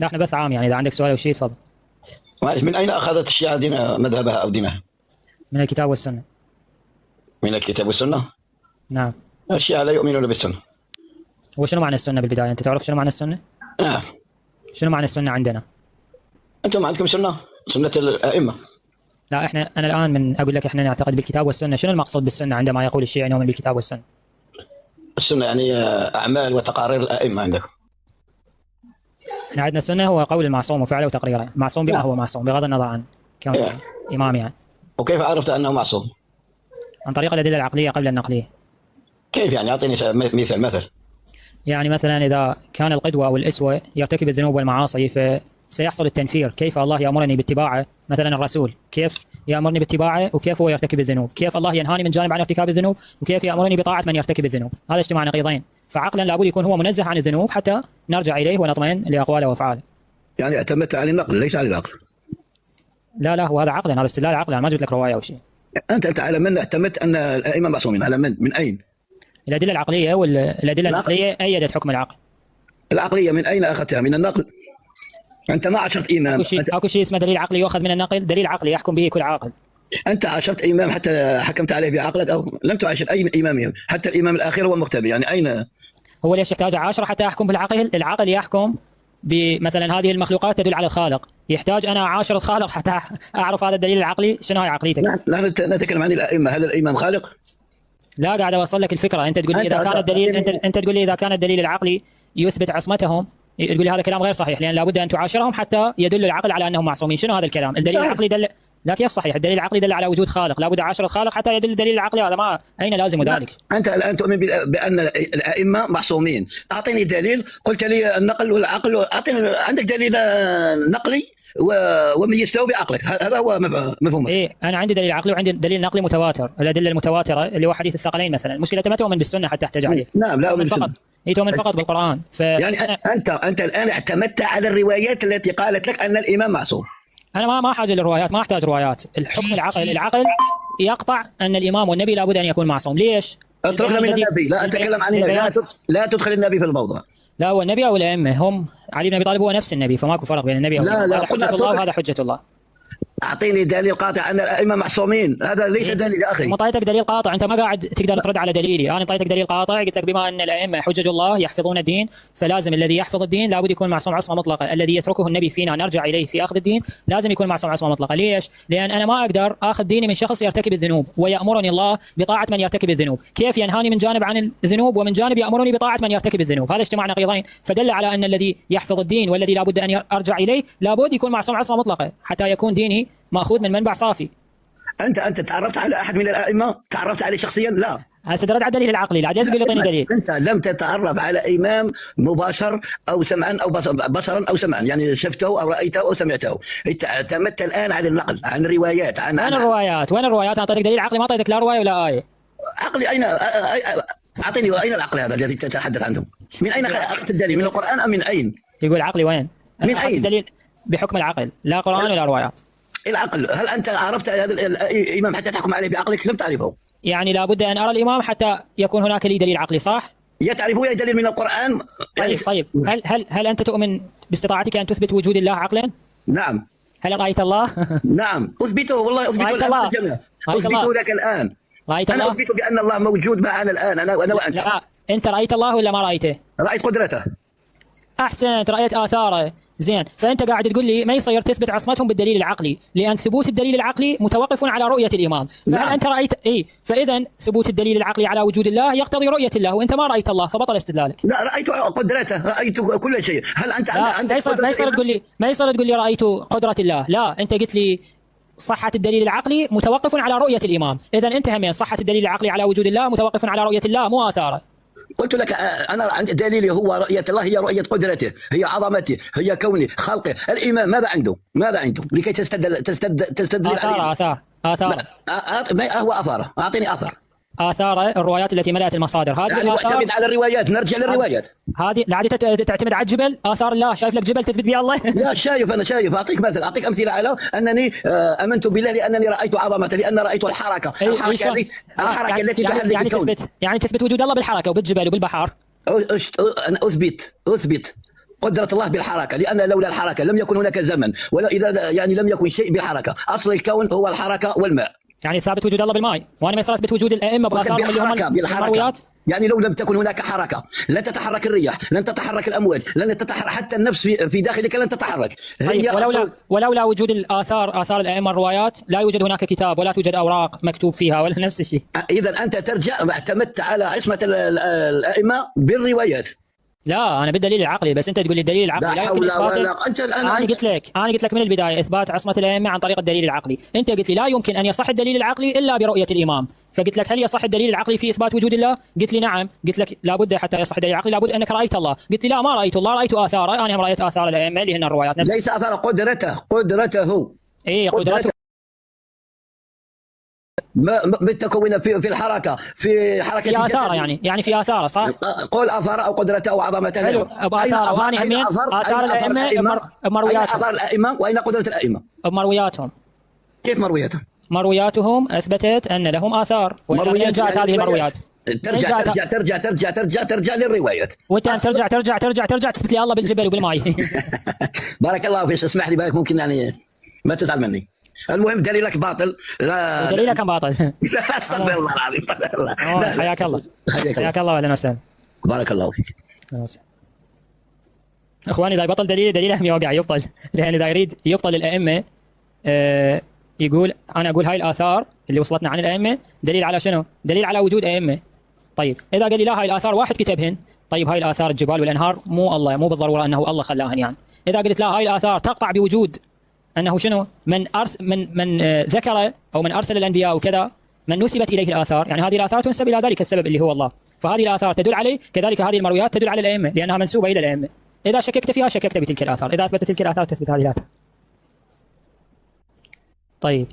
لا احنا بث عام، يعني اذا عندك سؤال او شيء تفضل. معلش، من أين أخذت الشيعة دين مذهبها أو دينها؟ من الكتاب والسنه. من الكتاب والسنة؟ نعم. الشيعة لا يؤمنون بالسنة. وشنو معنى السنه بالبدايه؟ انت تعرف شنو معنى السنه؟ نعم. شنو معنى السنه عندنا؟ أنتم عندكم سنة، سنة الأئمة. لا انا الان من اقول لك احنا نعتقد بالكتاب والسنه، شنو المقصود بالسنه عندما يقول الشيعي نؤمن بالكتاب والسنه؟ السنة يعني أعمال وتقارير الأئمة عندكم. احنا عندنا السنه هو قول المعصوم وفعله وتقريره، معصوم بما نعم. هو معصوم بغض النظر عن كونه إيه. امام يعني. وكيف عرفت أنه معصوم؟ عن طريق الادله العقليه قبل النقليه. كيف يعني؟ أعطيني مثل. يعني مثلا اذا كان القدوه او الاسوه يرتكب الذنوب والمعاصي فسيحصل التنفير، كيف الله يامرني باتباعه؟ مثلا الرسول كيف يامرني باتباعه وكيف هو يرتكب الذنوب؟ كيف الله ينهاني من جانب عن ارتكاب الذنوب وكيف يامرني بطاعه من يرتكب الذنوب؟ هذا اجتماع نقيضين، فعقلا لابد يكون هو منزه عن الذنوب حتى نرجع اليه ونطمئن لاقواله وافعاله. يعني اعتمدت على النقل ليس على العقل. لا هو هذا عقلا، هذا استدلال عقلا، ما جبت لك روايه او شيء. انت على من اعتمدت ان الائمه معصومين؟ على من اين؟ الادله العقليه والادله النقليه ايدت حكم العقل. العقليه من اين اخذتها؟ من النقل؟ انت ما عاشرت امام. اكو شيء اسمه دليل عقلي يؤخذ من النقل، دليل عقلي يحكم به كل عاقل. انت عاشرت امام حتى حكمت عليه بعقلك او لم تعاشر اي امام؟ حتى الامام الاخير هو مختبئ، يعني اين هو ليش يحتاج 10 حتى يحكم بالعقل؟ العقل يحكم بمثلا هذه المخلوقات تدل على الخالق، يحتاج انا عاشر الخالق حتى اعرف هذا الدليل العقلي. شنو هي عقليتك؟ نحن نتكلم عن الائمه، هل الامام خالق؟ لا قاعد اوصل لك الفكره، انت تقول لي اذا كان الدليل انت تقول لي اذا كان الدليل العقلي يثبت عصمتهم، تقول لي هذا كلام غير صحيح، لان لابد ان تعاشرهم حتى يدل العقل على انهم معصومين. شنو هذا الكلام؟ الدليل العقلي دل، لا كيف صحيح؟ الدليل العقلي دل على وجود خالق، لابد اعاشر الخالق حتى يدل الدليل العقلي، هذا ما اين لازم ذلك؟ انت الان تؤمن بان الائمه معصومين، اعطيني دليل. قلت لي النقل والعقل، اعطيني عندك دليل نقلي وميزته بعقلك، هذا هو مفهومك. ايه انا عندي دليل عقلي وعندي دليل نقلي متواتر، الادله المتواتره اللي هو حديث الثقلين مثلا. المشكله ما تؤمن بالسنه حتى تحتاج عليه. نعم، لا أؤمن فقط هي تؤمن فقط بالقران. يعني انت الان اعتمدت على الروايات التي قالت لك ان الامام معصوم. انا ما حاجه للروايات، ما احتاج روايات. الحكم العقل يقطع ان الامام والنبي لابد ان يكون معصوم. ليش؟ اتركنا من النبي، لا اتكلم عن النبي، لا تدخل النبي في الموضوع. لا هو النبي او الائمه هم علي بن ابي طالب هو نفس النبي، فماكو فرق بين النبي لا هذا حجه الله وهذا حجه الله. اعطيني دليل قاطع ان الائمه معصومين، هذا ليس دليل يا اخي. اعطيتك دليل قاطع، انت ما قاعد تقدر ترد على دليلي. انا اعطيتك دليل قاطع، قلت لك بما ان الائمه حجج الله يحفظون الدين، فلازم الذي يحفظ الدين لابد يكون معصوم عصمه مطلقه، الذي يتركه النبي فينا نرجع اليه في اخذ الدين لازم يكون معصوم عصمه مطلقه. ليش؟ لان انا ما اقدر اخذ ديني من شخص يرتكب الذنوب ويامرني الله بطاعه من يرتكب الذنوب، كيف ينهاني من جانب عن الذنوب ومن جانب يامرني بطاعه من يرتكب الذنوب؟ هذا اجتماع نقيضين، فدل على ان الذي يحفظ الدين والذي لابد ان ارجع اليه لابد يكون معصوم عصمه مطلقه حتى يكون ديني ماخوذ من منبع صافي. انت تعرفت على احد من الائمه؟ تعرفت عليه شخصيا؟ لا. هسه ترد على الدليل العقلي، لا تقول لي اعطيني دليل. انت لم تتعرف على امام مباشر او سمعا او بصرا او سمعا، يعني شفته او رايته او سمعته. انت اعتمدت الان على النقل، عن الروايات، وين الروايات؟ وين الروايات؟ انا اعطيتك دليل عقلي، ما اعطيتك لا روايه ولا ايه. عقلي اين؟ اعطيني اين العقل هذا الذي تتحدث عنه؟ من اين اخذت الدليل؟ من القران ام من اين؟ يقول عقلي وين؟ من اين؟ الدليل بحكم العقل، لا قران ولا روايات. العقل، هل انت عرفت هذا الامام حتى تحكم عليه بعقلك؟ لم تعرفه. يعني لابد ان ارى الامام حتى يكون هناك لي دليل عقلي، صح؟ تعرفه دليل من القران. طيب هل انت تؤمن باستطاعتك ان تثبت وجود الله عقلا؟ نعم. هل رايت الله؟ نعم اثبته، والله اثبته الان. اثبته لك الان. رايت الله؟ انا اثبت بان الله موجود معنا الان، انا وانت. لا انت رايت الله ولا ما رايته؟ رايت قدرته. احسنت، رايت اثاره. زين، فانت قاعد تقول لي ما يصير تثبت عصمتهم بالدليل العقلي، لان ثبوت الدليل العقلي متوقف على رؤيه الامام. فهل نعم. انت رايت فاذا ثبوت الدليل العقلي على وجود الله يقتضي رؤيه الله، وانت ما رايت الله، فبطل استدلالك. لا، رايت قدرته، رايت كل شيء. هل انت عندك ما يصير تقول لي رايت قدره الله. لا، انت قلت لي صحة الدليل العقلي متوقف على رؤية الإمام، إذا انتهى من صحة الدليل العقلي على وجود الله متوقف على رؤية الله مو آثاره. قلت لك انا عندي دليلي هو رؤيه الله، هي رؤيه قدرته، هي عظمته، هي كونه، خلقه. الامام ماذا عنده لكي تستدل آثار ما هو اثاره؟ اعطيني آثار الروايات التي ملأت المصادر، هذه يعني معتمد على الروايات. نرجع للروايات. هذه لا تعتمد على الجبل، آثار الله. شايف لك جبل تثبت به الله؟ لا شايف، أنا شايف. أعطيك مثل، أعطيك أمثلة على أنني آمنت بالله لأنني رأيت عظمته، لأن رأيت الحركة التي تحرك الكون. يعني تثبت وجود الله بالحركة وبالجبل وبالبحر. أنا أثبت قدرة الله بالحركة، لأن لولا الحركة لم يكن هناك زمن، ولا إذا يعني لم يكن شيء بالحركة. أصل الكون هو الحركة والماء. يعني ثابت وجود الله بالماء، وانا ما يصير اثبت وجود الائمه باثارهم اللي هم المرويات. يعني لو لم تكن هناك حركة لن تتحرك الرياح، لن تتحرك الأمواج، لن تتحرك حتى النفس في داخلك لن تتحرك. طيب ولولا وجود اثار الائمه الروايات لا يوجد هناك كتاب ولا توجد اوراق مكتوب فيها ولا نفس الشيء. إذا أنت ترجع اعتمدت على عصمة الأئمة بالروايات. لا انا بالدليل العقلي، بس انت تقول لي الدليل العقلي لا حول ولا انت الان انا قلت لك من البدايه اثبات عصمه الائمه عن طريق الدليل العقلي، انت قلت لي لا يمكن ان يصح الدليل العقلي الا برؤيه الامام، فقلت لك هل يصح الدليل العقلي في اثبات وجود الله؟ قلت لي نعم، قلت لك لابد حتى يصح الدليل العقلي لابد انك رايت الله، قلت لي لا ما رايت الله، رايت اثاره، انا هم رايت اثار الائمه اللي هن الروايات نفسها. ليس اثار قدرته ايه قدرته متكونه في الحركه، في حركه في اثاره، يعني في اثاره صح؟ قول اثاره او قدرته او عظمته. حلو اثاره، واني همين اثار الائمه بمروياتهم. اثار الائمه واين قدره الائمه؟ بمروياتهم. كيف مروياتهم؟ مروياتهم اثبتت ان لهم اثار، ومن جاءت هذه المرويات؟ ترجع للروايات، وانت ترجع تثبت لي الله بالجبل وبالماء. بارك الله فيك، اسمح لي بالك ممكن يعني ما تزعل مني. المهم دليلك باطل. لا دليلك كان باطل. استغفر الله العظيم، استغفر الله. حياك الله حياك الله، اهلا وسهلا. بارك الله فيك. اخواني اذا يبطل دليله يوقع يبطل، لان اذا يريد يبطل الائمه يقول انا اقول هاي الاثار اللي وصلتنا عن الائمه دليل على شنو؟ دليل على وجود ائمه. طيب اذا قال لي لا هاي الاثار واحد كتبهن، طيب هاي الاثار الجبال والانهار مو الله، مو بالضروره انه الله خلاهن يعني. اذا قلت لا هاي الاثار تقطع بوجود انه شنو؟ من ذكر او من ارسل الانبياء وكذا، من نسبت اليه الاثار، يعني هذه الاثار تنسب الى ذلك السبب اللي هو الله، فهذه الاثار تدل عليه، كذلك هذه المرويات تدل على الائمه لانها منسوبه الى الائمه. اذا شككت فيها شككت بتلك الاثار، اذا اثبتت تلك الاثار تثبت هذه الاثار. طيب